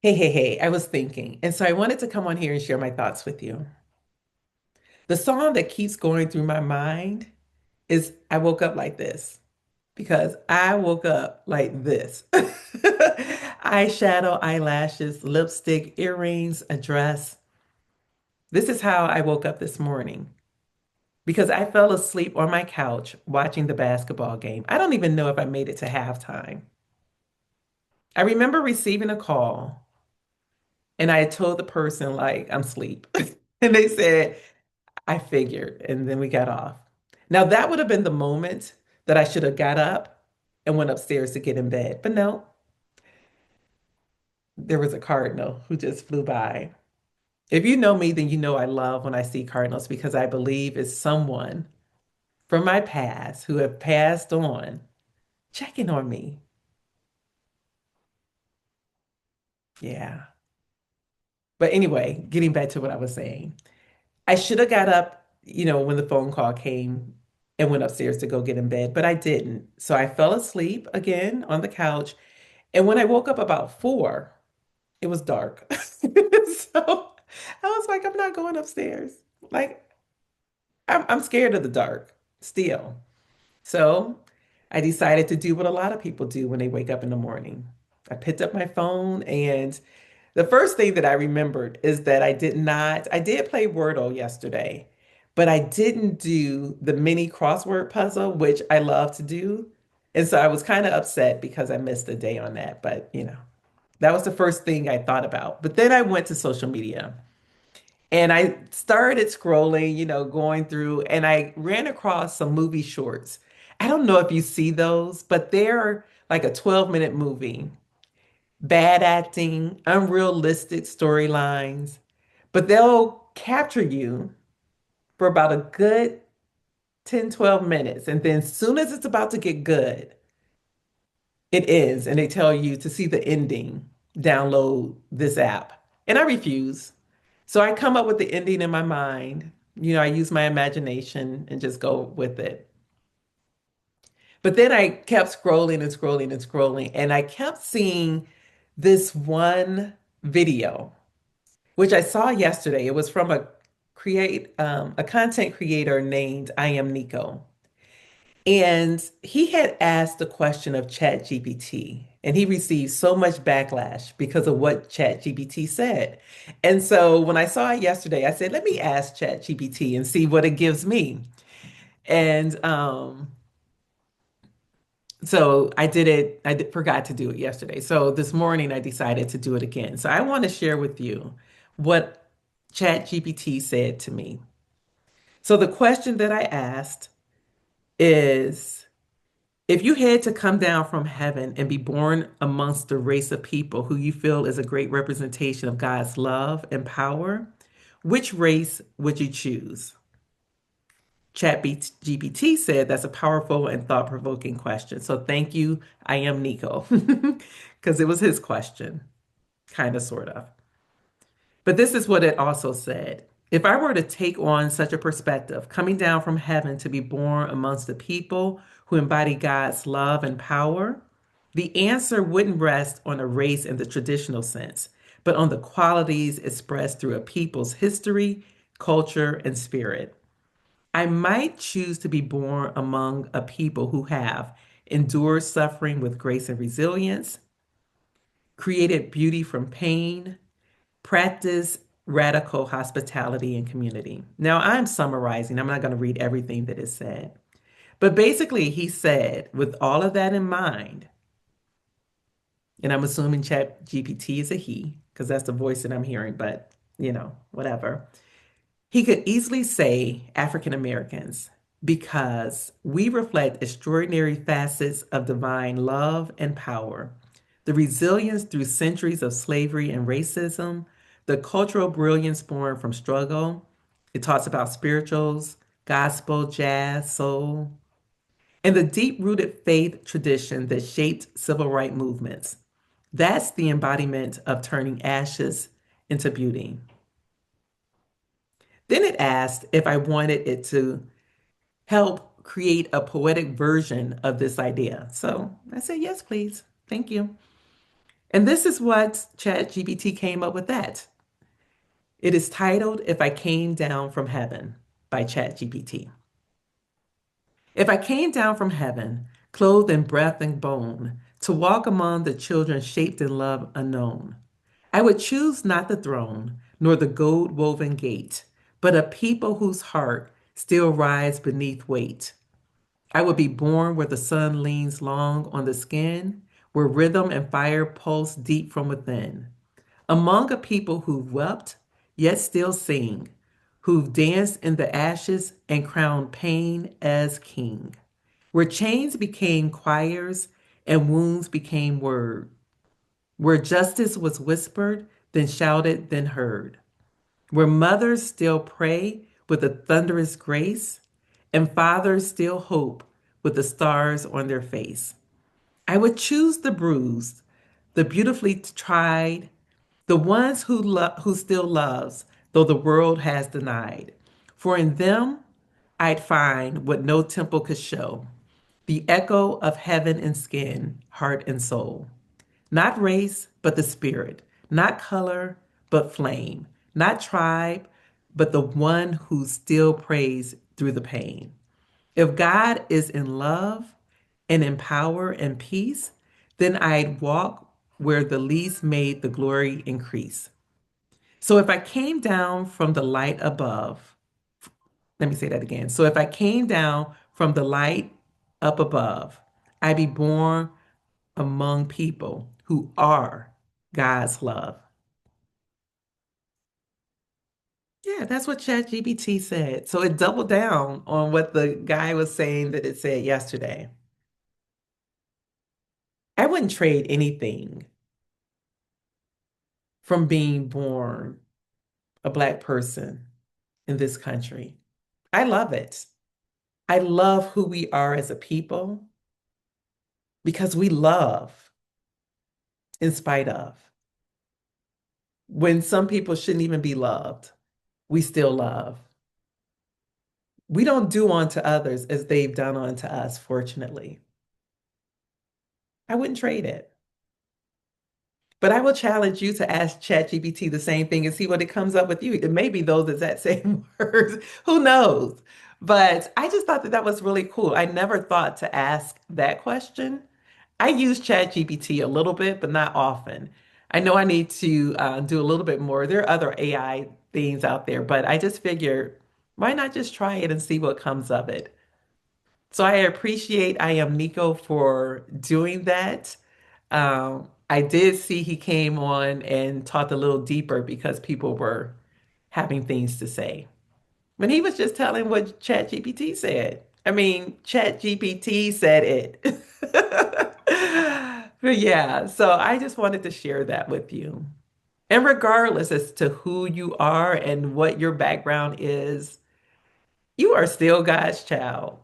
Hey, I was thinking. And so I wanted to come on here and share my thoughts with you. The song that keeps going through my mind is I Woke Up Like This because I woke up like this. Eyeshadow, eyelashes, lipstick, earrings, a dress. This is how I woke up this morning because I fell asleep on my couch watching the basketball game. I don't even know if I made it to halftime. I remember receiving a call and I had told the person, like, I'm asleep. And they said, I figured, and then we got off. Now that would have been the moment that I should have got up and went upstairs to get in bed. But no, there was a cardinal who just flew by. If you know me, then you know I love when I see cardinals because I believe it's someone from my past who have passed on checking on me. Yeah. But anyway, getting back to what I was saying. I should have got up, when the phone call came and went upstairs to go get in bed, but I didn't. So I fell asleep again on the couch. And when I woke up about 4, it was dark. So I was like, I'm not going upstairs. Like, I'm scared of the dark still. So I decided to do what a lot of people do when they wake up in the morning. I picked up my phone, and the first thing that I remembered is that I did play Wordle yesterday, but I didn't do the mini crossword puzzle, which I love to do. And so I was kind of upset because I missed a day on that. But, that was the first thing I thought about. But then I went to social media and I started scrolling, going through, and I ran across some movie shorts. I don't know if you see those, but they're like a 12-minute movie. Bad acting, unrealistic storylines, but they'll capture you for about a good 10, 12 minutes. And then as soon as it's about to get good, it is. And they tell you to see the ending, download this app. And I refuse. So I come up with the ending in my mind. I use my imagination and just go with it. But then I kept scrolling and scrolling and scrolling, and I kept seeing this one video which I saw yesterday. It was from a content creator named I Am Nico. And he had asked the question of ChatGPT, and he received so much backlash because of what ChatGPT said. And so when I saw it yesterday, I said, let me ask ChatGPT and see what it gives me. And so I did it, forgot to do it yesterday. So this morning I decided to do it again. So I want to share with you what ChatGPT said to me. So the question that I asked is, if you had to come down from heaven and be born amongst the race of people who you feel is a great representation of God's love and power, which race would you choose? ChatGPT said that's a powerful and thought-provoking question. So thank you. I am Nico, because it was his question, kind of, sort of. But this is what it also said. If I were to take on such a perspective, coming down from heaven to be born amongst the people who embody God's love and power, the answer wouldn't rest on a race in the traditional sense, but on the qualities expressed through a people's history, culture, and spirit. I might choose to be born among a people who have endured suffering with grace and resilience, created beauty from pain, practice radical hospitality and community. Now, I'm summarizing, I'm not going to read everything that is said. But basically, he said, with all of that in mind, and I'm assuming Chat GPT is a he, because that's the voice that I'm hearing, but whatever. He could easily say African Americans because we reflect extraordinary facets of divine love and power, the resilience through centuries of slavery and racism, the cultural brilliance born from struggle. It talks about spirituals, gospel, jazz, soul, and the deep-rooted faith tradition that shaped civil rights movements. That's the embodiment of turning ashes into beauty. Then it asked if I wanted it to help create a poetic version of this idea. So I said, yes, please. Thank you. And this is what ChatGPT came up with that. It is titled If I Came Down from Heaven by ChatGPT. If I came down from heaven, clothed in breath and bone, to walk among the children shaped in love unknown, I would choose not the throne, nor the gold woven gate, but a people whose heart still rides beneath weight. I would be born where the sun leans long on the skin, where rhythm and fire pulse deep from within. Among a people who've wept, yet still sing, who've danced in the ashes and crowned pain as king. Where chains became choirs and wounds became word. Where justice was whispered, then shouted, then heard. Where mothers still pray with a thunderous grace, and fathers still hope with the stars on their face. I would choose the bruised, the beautifully tried, the ones who still loves, though the world has denied. For in them I'd find what no temple could show, the echo of heaven in skin, heart, and soul. Not race, but the spirit. Not color, but flame. Not tribe, but the one who still prays through the pain. If God is in love and in power and peace, then I'd walk where the least made the glory increase. So if I came down from the light above, let me say that again. So if I came down from the light up above, I'd be born among people who are God's love. Yeah, that's what ChatGPT said. So it doubled down on what the guy was saying that it said yesterday. I wouldn't trade anything from being born a Black person in this country. I love it. I love who we are as a people because we love in spite of. When some people shouldn't even be loved, we still love. We don't do unto others as they've done unto us, fortunately. I wouldn't trade it. But I will challenge you to ask ChatGPT the same thing and see what it comes up with you. It may be those exact same words. Who knows? But I just thought that that was really cool. I never thought to ask that question. I use ChatGPT a little bit, but not often. I know I need to do a little bit more. There are other AI things out there, but I just figured, why not just try it and see what comes of it? So I appreciate I am Nico for doing that. I did see he came on and talked a little deeper because people were having things to say. When he was just telling what ChatGPT said. I mean, ChatGPT said it. But yeah, so I just wanted to share that with you. And regardless as to who you are and what your background is, you are still God's child.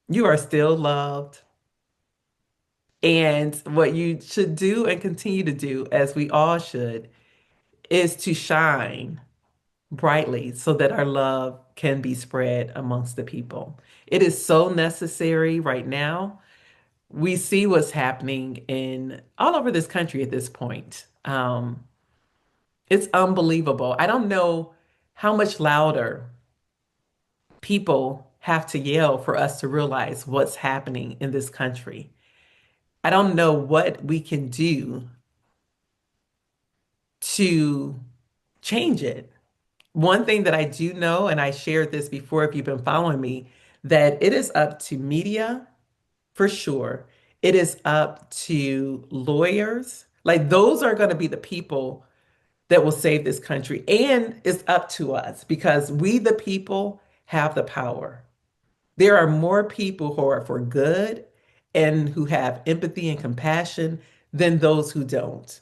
You are still loved. And what you should do and continue to do, as we all should, is to shine brightly so that our love can be spread amongst the people. It is so necessary right now. We see what's happening in all over this country at this point. It's unbelievable. I don't know how much louder people have to yell for us to realize what's happening in this country. I don't know what we can do to change it. One thing that I do know, and I shared this before if you've been following me, that it is up to media for sure. It is up to lawyers. Like those are going to be the people that will save this country. And it's up to us because we, the people, have the power. There are more people who are for good and who have empathy and compassion than those who don't.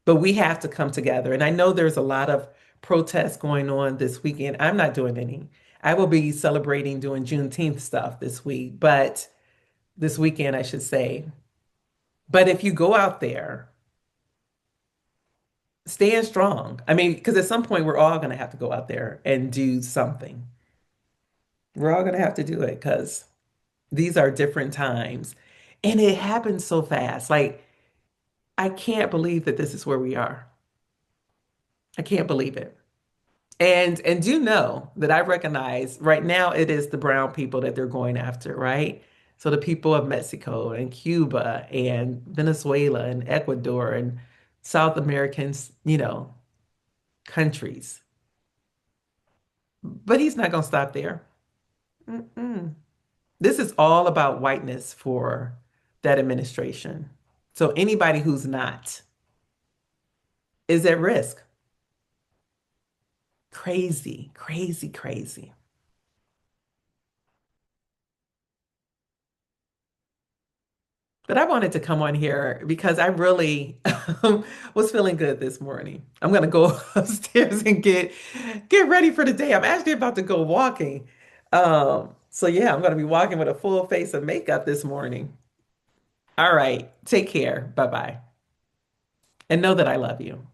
But we have to come together. And I know there's a lot of protests going on this weekend. I'm not doing any. I will be celebrating doing Juneteenth stuff this week, but this weekend, I should say. But if you go out there, stand strong. I mean, because at some point, we're all going to have to go out there and do something. We're all going to have to do it because these are different times. And it happens so fast. Like, I can't believe that this is where we are. I can't believe it. And do know that I recognize right now it is the brown people that they're going after, right? So the people of Mexico and Cuba and Venezuela and Ecuador and South Americans, countries. But he's not going to stop there. Mm-mm. This is all about whiteness for that administration. So anybody who's not is at risk. Crazy, crazy, crazy. But I wanted to come on here because I really was feeling good this morning. I'm gonna go upstairs and get ready for the day. I'm actually about to go walking. So yeah, I'm gonna be walking with a full face of makeup this morning. All right, take care. Bye bye. And know that I love you.